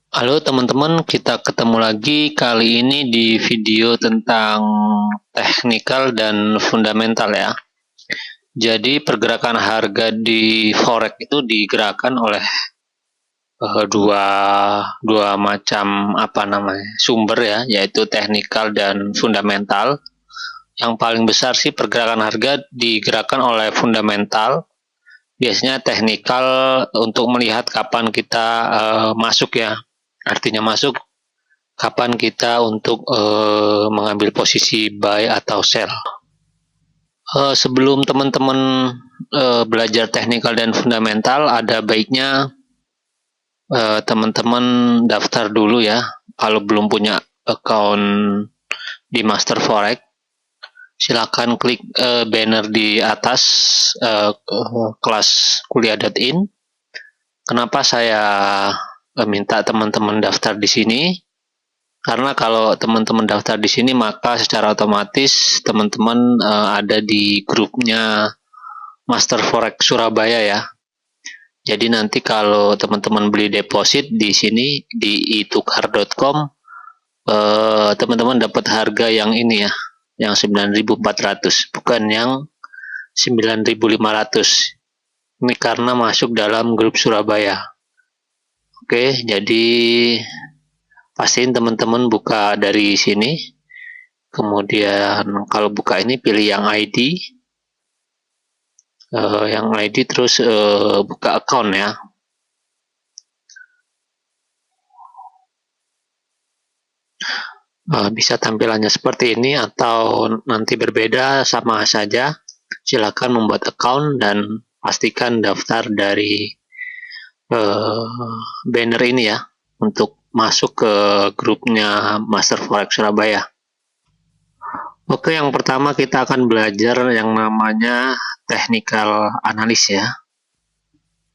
Halo teman-teman, kita ketemu lagi kali ini di video tentang teknikal dan fundamental ya. Jadi pergerakan harga di forex itu digerakkan oleh dua dua macam sumber ya, yaitu teknikal dan fundamental. Yang paling besar sih pergerakan harga digerakkan oleh fundamental. Biasanya teknikal untuk melihat kapan kita masuk ya. Artinya masuk kapan kita untuk mengambil posisi buy atau sell. Sebelum teman-teman belajar teknikal dan fundamental, ada baiknya teman-teman daftar dulu ya. Kalau belum punya account di Master Forex, silakan klik banner di atas kelas kuliah.in. Kenapa saya minta teman-teman daftar di sini? Karena kalau teman-teman daftar di sini, maka secara otomatis teman-teman ada di grupnya Master Forex Surabaya ya. Jadi nanti kalau teman-teman beli deposit di sini di itukar.com, teman-teman dapat harga yang ini ya, yang 9.400, bukan yang 9.500. Ini karena masuk dalam grup Surabaya. Oke, jadi pastiin teman-teman buka dari sini. Kemudian kalau buka ini pilih yang ID, terus buka account ya. Bisa tampilannya seperti ini atau nanti berbeda, sama saja. Silakan membuat account dan pastikan daftar dari banner ini ya, untuk masuk ke grupnya Master Forex Surabaya. Oke, yang pertama kita akan belajar yang namanya technical analysis ya.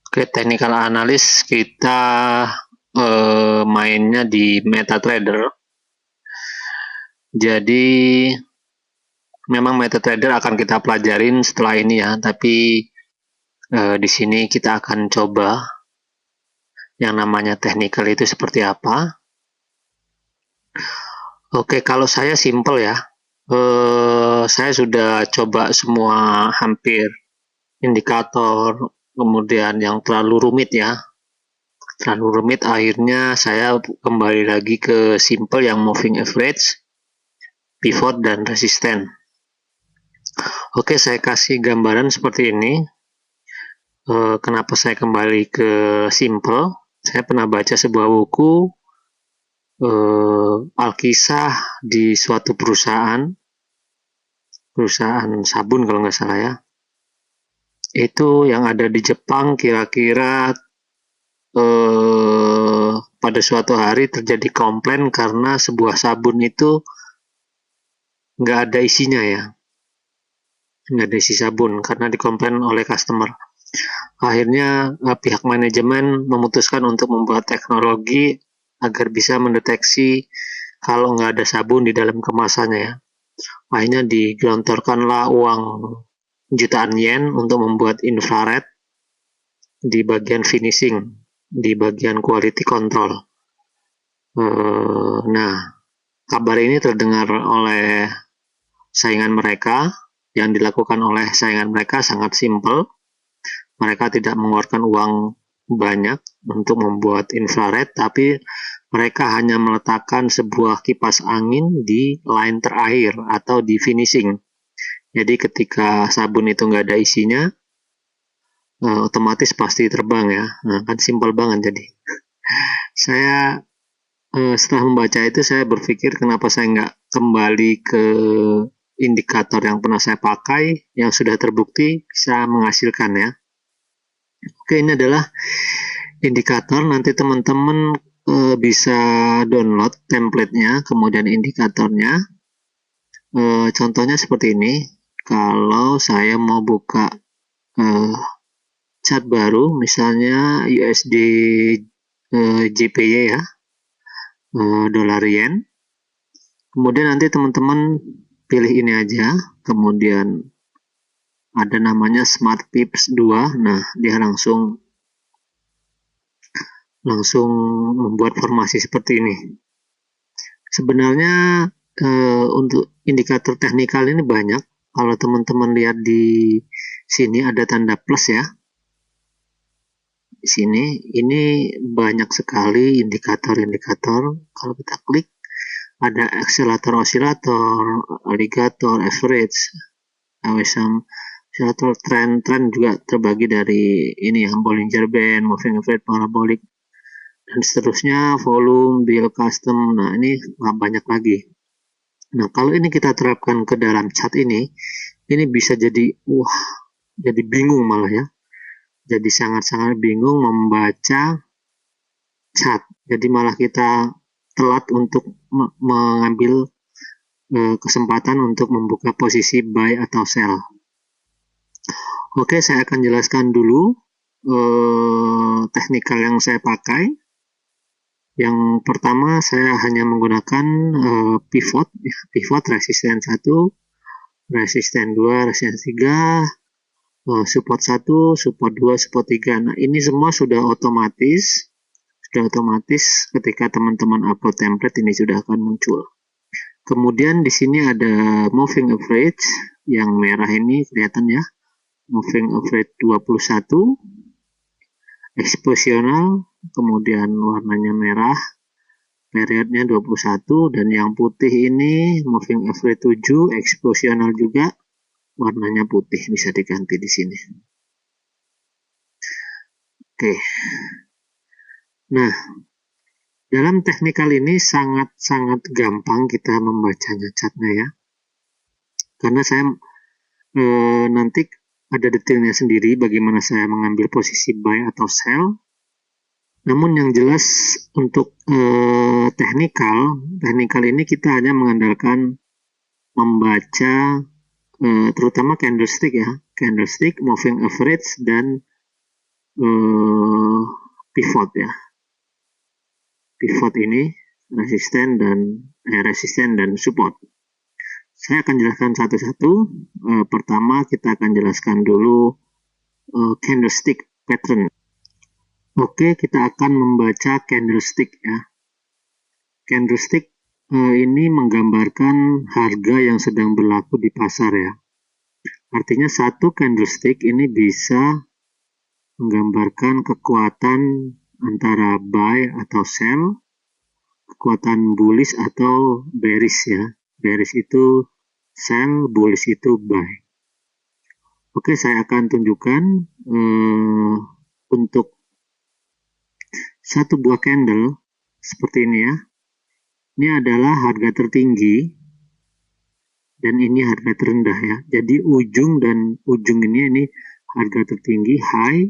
Oke, technical analysis kita mainnya di MetaTrader. Jadi memang MetaTrader akan kita pelajarin setelah ini ya, tapi di sini kita akan coba yang namanya technical itu seperti apa. Oke, kalau saya simple ya. Saya sudah coba semua hampir indikator, kemudian yang terlalu rumit ya. Terlalu rumit, akhirnya saya kembali lagi ke simple yang moving average, pivot, dan resisten. Oke, saya kasih gambaran seperti ini. Kenapa saya kembali ke simple? Saya pernah baca sebuah buku Alkisah di suatu perusahaan sabun kalau nggak salah ya. Itu yang ada di Jepang, kira-kira pada suatu hari terjadi komplain karena sebuah sabun itu nggak ada isinya ya. Nggak ada isi sabun karena dikomplain oleh customer. Akhirnya pihak manajemen memutuskan untuk membuat teknologi agar bisa mendeteksi kalau nggak ada sabun di dalam kemasannya ya. Akhirnya digelontorkanlah uang jutaan yen untuk membuat infrared di bagian finishing, di bagian quality control. Nah, kabar ini terdengar oleh saingan mereka. Yang dilakukan oleh saingan mereka sangat simpel. Mereka tidak mengeluarkan uang banyak untuk membuat infrared, tapi mereka hanya meletakkan sebuah kipas angin di line terakhir atau di finishing. Jadi ketika sabun itu nggak ada isinya, otomatis pasti terbang ya. Nah, kan simpel banget jadi. Saya setelah membaca itu saya berpikir kenapa saya nggak kembali ke indikator yang pernah saya pakai, yang sudah terbukti bisa menghasilkan ya. Oke, ini adalah indikator. Nanti teman-teman bisa download template-nya, kemudian indikatornya. Contohnya seperti ini. Kalau saya mau buka chart baru, misalnya USD JPY ya, dolar yen. Kemudian nanti teman-teman pilih ini aja, kemudian ada namanya Smart Pips 2. Nah, dia langsung langsung membuat formasi seperti ini. Sebenarnya untuk indikator teknikal ini banyak. Kalau teman-teman lihat di sini ada tanda plus ya. Di sini ini banyak sekali indikator-indikator. Kalau kita klik ada accelerator, oscillator, alligator, average, AWSM, oscillator, trend juga terbagi dari ini ya, Bollinger Band, moving average, parabolic, dan seterusnya, volume, bill, custom. Nah, ini banyak lagi. Nah, kalau ini kita terapkan ke dalam chart ini bisa jadi jadi bingung malah ya. Jadi sangat-sangat bingung membaca chart. Jadi malah kita telat untuk mengambil kesempatan untuk membuka posisi buy atau sell. Oke, saya akan jelaskan dulu teknikal yang saya pakai. Yang pertama saya hanya menggunakan pivot resisten 1, resisten 2, resisten 3, support 1, support 2, support 3. Nah, ini semua sudah otomatis ketika teman-teman upload template ini sudah akan muncul. Kemudian di sini ada moving average yang merah ini kelihatan ya. Moving average 21, expositional, kemudian warnanya merah, periodnya 21, dan yang putih ini moving average 7, expositional juga, warnanya putih, bisa diganti di sini. Oke. Nah, dalam teknikal ini sangat-sangat gampang kita membacanya chartnya ya. Karena saya nanti ada detailnya sendiri bagaimana saya mengambil posisi buy atau sell. Namun yang jelas untuk teknikal ini kita hanya mengandalkan membaca terutama candlestick ya, candlestick, moving average, dan pivot ya. Pivot ini resisten dan support. Saya akan jelaskan satu-satu. Pertama kita akan jelaskan dulu candlestick pattern. Oke, kita akan membaca candlestick ya. Candlestick ini menggambarkan harga yang sedang berlaku di pasar ya. Artinya satu candlestick ini bisa menggambarkan kekuatan antara buy atau sell, kekuatan bullish atau bearish ya. Bearish itu sell, bullish itu buy. Oke, saya akan tunjukkan untuk satu buah candle seperti ini ya. Ini adalah harga tertinggi dan ini harga terendah ya. Jadi ujung ini harga tertinggi high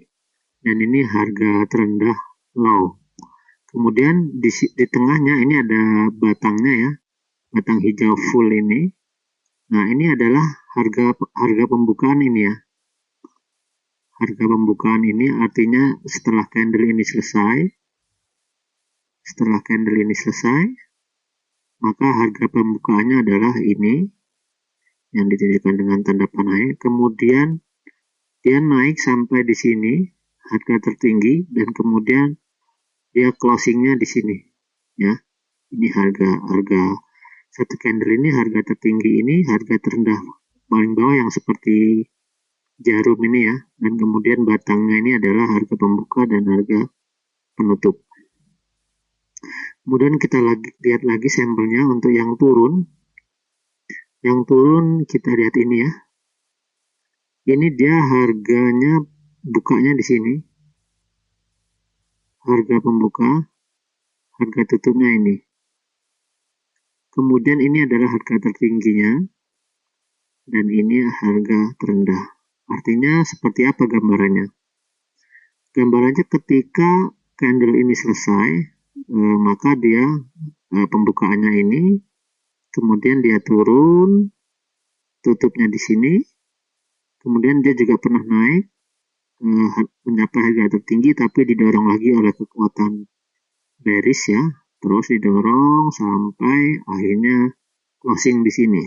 dan ini harga terendah low. Kemudian di tengahnya ini ada batangnya ya. Batang hijau full ini. Nah, ini adalah harga pembukaan ini ya. Harga pembukaan ini artinya setelah candle ini selesai, maka harga pembukaannya adalah ini yang ditunjukkan dengan tanda panah. Kemudian dia naik sampai di sini harga tertinggi dan kemudian dia closingnya di sini ya. Ini harga satu candle ini, harga tertinggi ini, harga terendah paling bawah yang seperti jarum ini ya, dan kemudian batangnya ini adalah harga pembuka dan harga penutup. Kemudian kita lihat lagi sampelnya untuk yang turun. Yang turun kita lihat ini ya. Ini dia harganya bukanya di sini. Harga pembuka, harga tutupnya ini. Kemudian ini adalah harga tertingginya dan ini harga terendah. Artinya seperti apa gambarannya? Gambarannya ketika candle ini selesai, maka dia pembukaannya ini, kemudian dia turun, tutupnya di sini, kemudian dia juga pernah naik, mencapai harga tertinggi, tapi didorong lagi oleh kekuatan bearish ya, terus didorong sampai akhirnya closing di sini.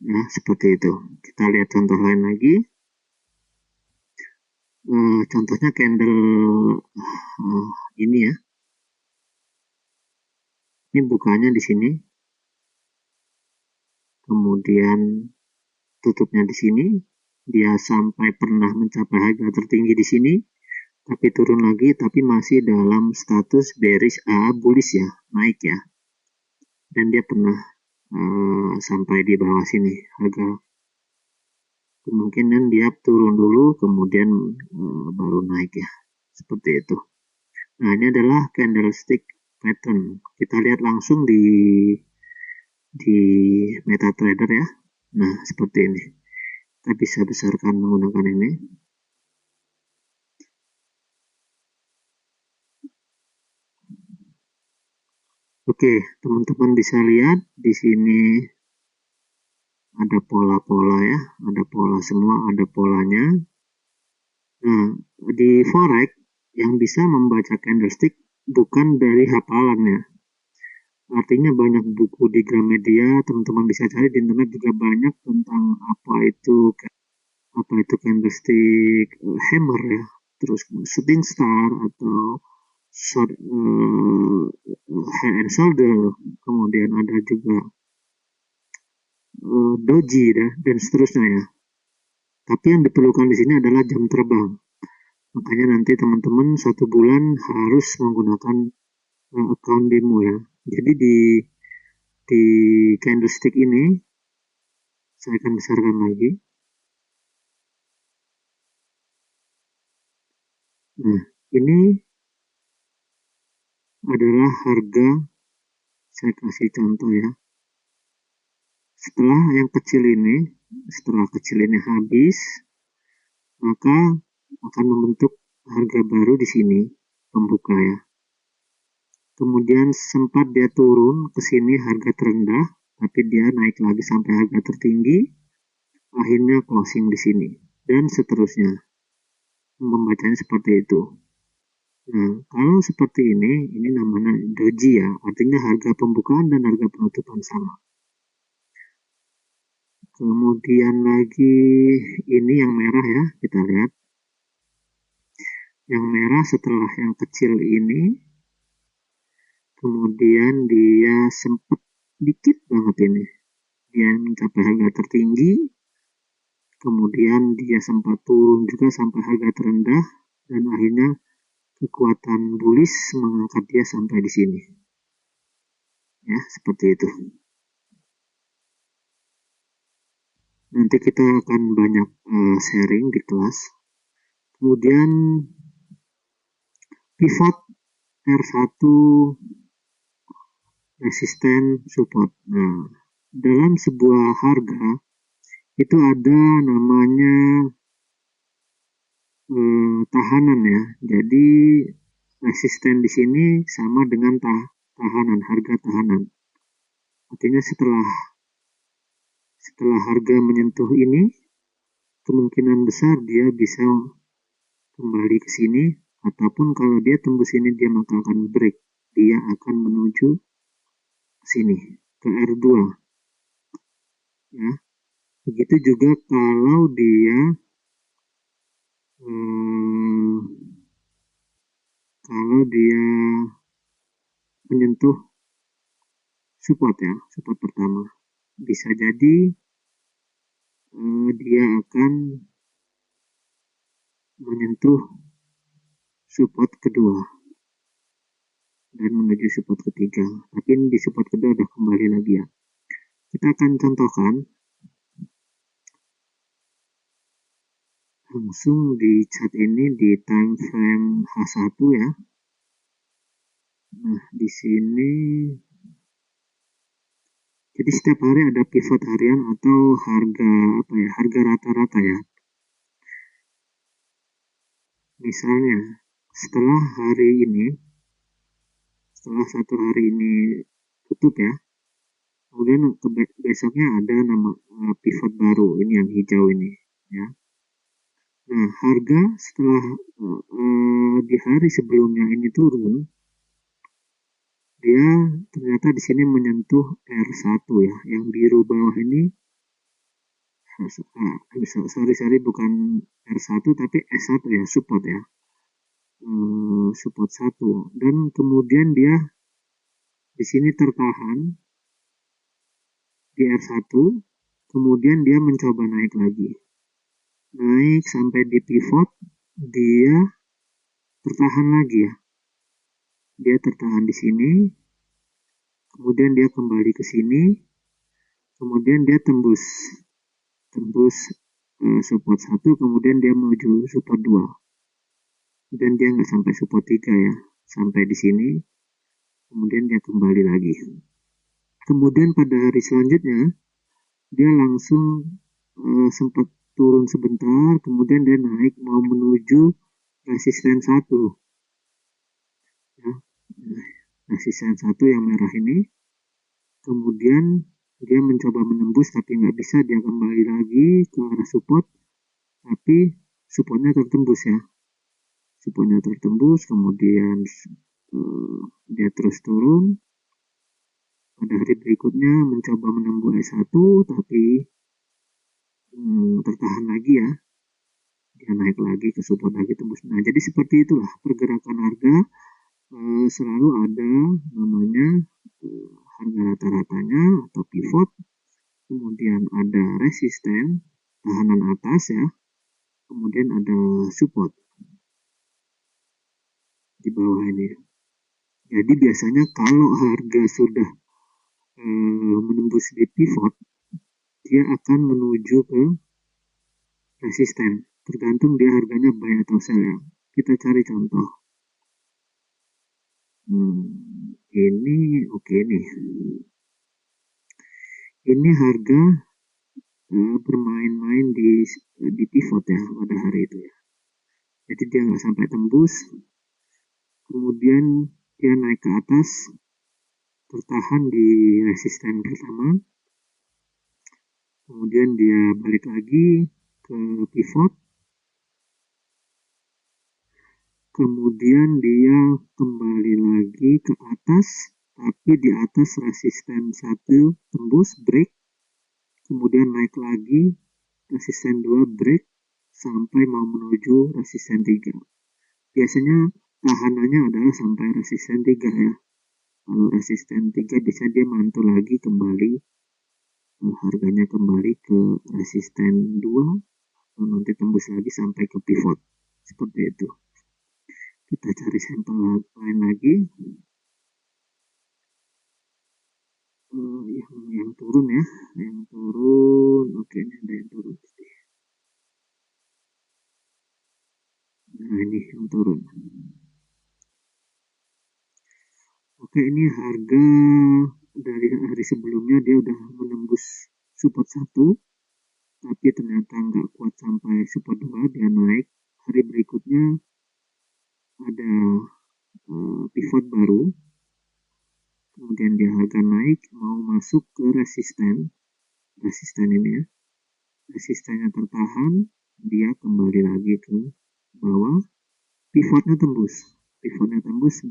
Ya, seperti itu. Kita lihat contoh lain lagi. Contohnya candle ini ya. Ini bukanya di sini, kemudian tutupnya di sini. Dia sampai pernah mencapai harga tertinggi di sini, tapi turun lagi, tapi masih dalam status bearish bullish ya, naik ya. Dan dia pernah sampai di bawah sini harga, kemungkinan dia turun dulu kemudian baru naik ya, seperti itu. Nah, ini adalah candlestick pattern. Kita lihat langsung di MetaTrader ya. Nah, seperti ini. Kita bisa besarkan menggunakan ini. Oke, teman-teman bisa lihat di sini ada pola-pola ya, ada pola semua, ada polanya. Nah, di forex yang bisa membaca candlestick bukan dari hafalannya. Artinya banyak buku di Gramedia, teman-teman bisa cari di internet juga banyak tentang apa itu candlestick hammer ya, terus shooting star atau short head and shoulder, kemudian ada juga doji ya, dan seterusnya ya. Tapi yang diperlukan di sini adalah jam terbang. Makanya nanti teman-teman 1 bulan harus menggunakan account demo ya. Jadi di candlestick ini saya akan besarkan lagi. Nah, ini adalah harga, saya kasih contoh ya. Setelah kecil ini habis, maka akan membentuk harga baru di sini, pembuka ya. Kemudian sempat dia turun ke sini harga terendah, tapi dia naik lagi sampai harga tertinggi, akhirnya closing di sini, dan seterusnya. Membacanya seperti itu. Nah, kalau seperti ini namanya doji ya, artinya harga pembukaan dan harga penutupan sama. Kemudian lagi ini yang merah ya, kita lihat. Yang merah setelah yang kecil ini, kemudian dia sempat dikit banget ini. Dia mencapai harga tertinggi, kemudian dia sempat turun juga sampai harga terendah, dan akhirnya kekuatan bullish mengangkat dia sampai di sini. Ya, seperti itu. Nanti kita akan banyak sharing di kelas. Kemudian pivot R1 resisten support. Nah, dalam sebuah harga itu ada namanya tahanan ya. Jadi resisten di sini sama dengan tahanan, harga tahanan. Artinya setelah harga menyentuh ini, kemungkinan besar dia bisa kembali ke sini, ataupun kalau dia tembus ini dia maka akan break. Dia akan menuju ke sini, ke R2. Ya. Begitu juga kalau dia menyentuh support ya, support pertama. Bisa jadi dia akan menyentuh support kedua dan menuju support ketiga. Tapi di support kedua udah kembali lagi ya. Kita akan contohkan langsung di chart ini di time frame H1 ya. Nah, di sini jadi setiap hari ada pivot harian atau harga rata-rata ya. Misalnya setelah satu hari ini tutup ya, kemudian besoknya ada nama pivot baru, ini yang hijau ini ya. Nah, harga setelah di hari sebelumnya ini turun, dia ternyata di sini menyentuh R1 ya, yang biru bawah ini sorry bukan R1 tapi S1 ya, support ya, support 1, dan kemudian dia di sini tertahan di R1, kemudian dia mencoba naik lagi, naik sampai di pivot, dia tertahan lagi ya, dia tertahan di sini, kemudian dia kembali ke sini, kemudian dia tembus support 1, kemudian dia menuju support 2, dan dia nggak sampai support 3 ya, sampai di sini, kemudian dia kembali lagi. Kemudian pada hari selanjutnya dia langsung sempat turun sebentar, kemudian dia naik mau menuju resisten 1 ya, resisten 1 yang merah ini, kemudian dia mencoba menembus tapi nggak bisa, dia kembali lagi ke arah support, tapi supportnya tertembus ya, supportnya tertembus, kemudian dia terus turun. Pada hari berikutnya mencoba menembus S1 tapi tertahan lagi ya, dia naik lagi ke support lagi, tembus. Nah, jadi seperti itulah pergerakan harga, selalu ada namanya harga rata-ratanya atau pivot, kemudian ada resisten, tahanan atas ya, kemudian ada support di bawah ini. Jadi biasanya kalau harga sudah menembus di pivot, dia akan menuju ke resisten, tergantung dia harganya buy atau sell ya. Kita cari contoh. Ini oke nih. Ini harga bermain-main di pivot ya pada hari itu ya. Jadi dia nggak sampai tembus, kemudian dia naik ke atas, tertahan di resisten pertama, kemudian dia balik lagi ke pivot, kemudian dia kembali lagi ke atas, tapi di atas resisten 1 tembus, break, kemudian naik lagi, resisten 2 break, sampai mau menuju resisten 3. Biasanya tahanannya adalah sampai resisten 3 ya. Kalau resisten 3 bisa dia mantul lagi kembali, harganya kembali ke resisten 2, atau nanti tembus lagi sampai ke pivot. Seperti itu. Kita cari sampel lain lagi. Yang turun ya, yang turun. Oke, ini ada yang turun. Nah, ini yang turun. Oke, ini harga dari hari sebelumnya dia udah menembus support 1, tapi ternyata nggak kuat sampai support 2, dia naik. Hari berikutnya ada pivot baru, kemudian dia harga naik mau masuk ke resisten ini ya, resistennya tertahan, dia kembali lagi ke bawah, pivotnya tembus,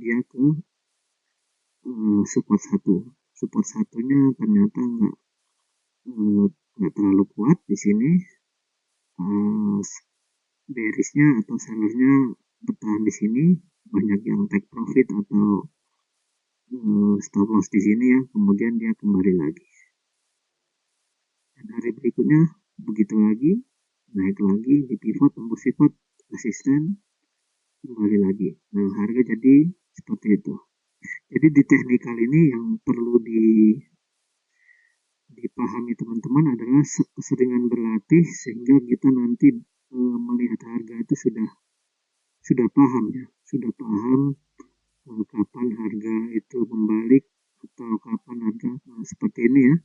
dia ke support 1-nya ternyata nggak terlalu kuat di sini, bearishnya atau sellernya bertahan di sini, banyak yang take profit atau stop loss di sini ya, kemudian dia kembali lagi. Dan hari berikutnya begitu lagi, naik lagi di pivot, tembus pivot, resisten, kembali lagi. Nah, harga jadi seperti itu. Jadi di teknikal ini yang perlu dipahami teman-teman adalah keseringan berlatih sehingga kita nanti melihat harga itu sudah paham ya, sudah paham kapan harga itu membalik atau kapan harga seperti ini ya,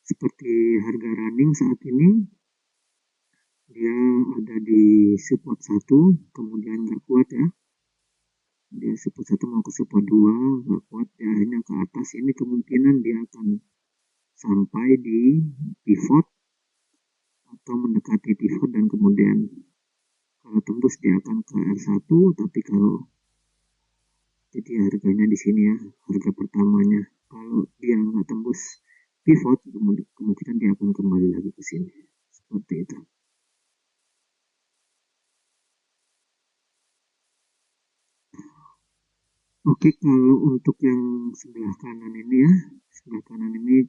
seperti harga running saat ini dia ada di support 1, kemudian nggak kuat ya, dia support 1 mau ke support 2 nggak kuat, dia akhirnya ke atas. Ini kemungkinan dia akan sampai di pivot atau mendekati pivot, dan kemudian kalau tembus dia akan ke R1, tapi kalau jadi harganya di sini ya, harga pertamanya kalau dia nggak tembus pivot, kemungkinan dia akan kembali lagi ke sini. Seperti itu. Oke, kalau untuk yang sebelah kanan ini ya, sebelah kanan ini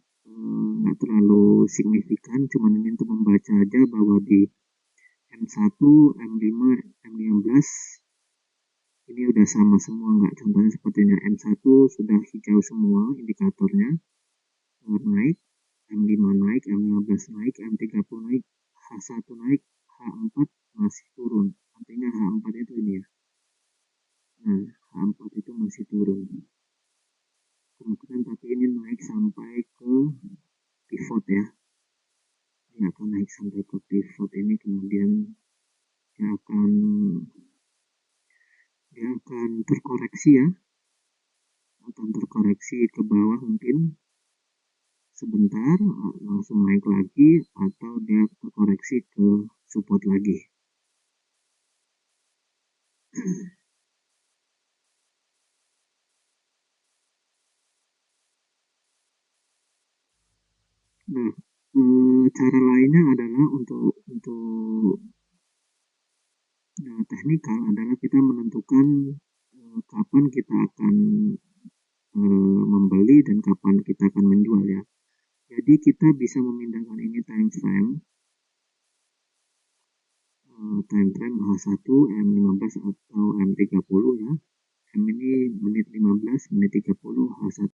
nggak terlalu signifikan, cuman ini untuk membaca aja bahwa di M1, M5, M15 ini udah sama semua, nggak, contohnya sepertinya M1 sudah hijau semua indikatornya, naik, M5 naik, M15 naik, M30 naik, H1 naik, H4 masih turun, artinya H4 itu ini ya. Nah, H4 itu masih turun. Kemungkinan tapi ini naik sampai ke pivot ya. Dia akan naik sampai ke pivot ini, kemudian dia akan terkoreksi ya. Akan terkoreksi ke bawah mungkin sebentar, langsung naik lagi, atau dia terkoreksi ke support lagi. Nah, cara lainnya adalah untuk teknikal adalah kita menentukan kapan kita akan membeli dan kapan kita akan menjual ya. Jadi kita bisa memindahkan ini time frame H1, M15 atau M30 ya. M ini menit 15, menit 30, H1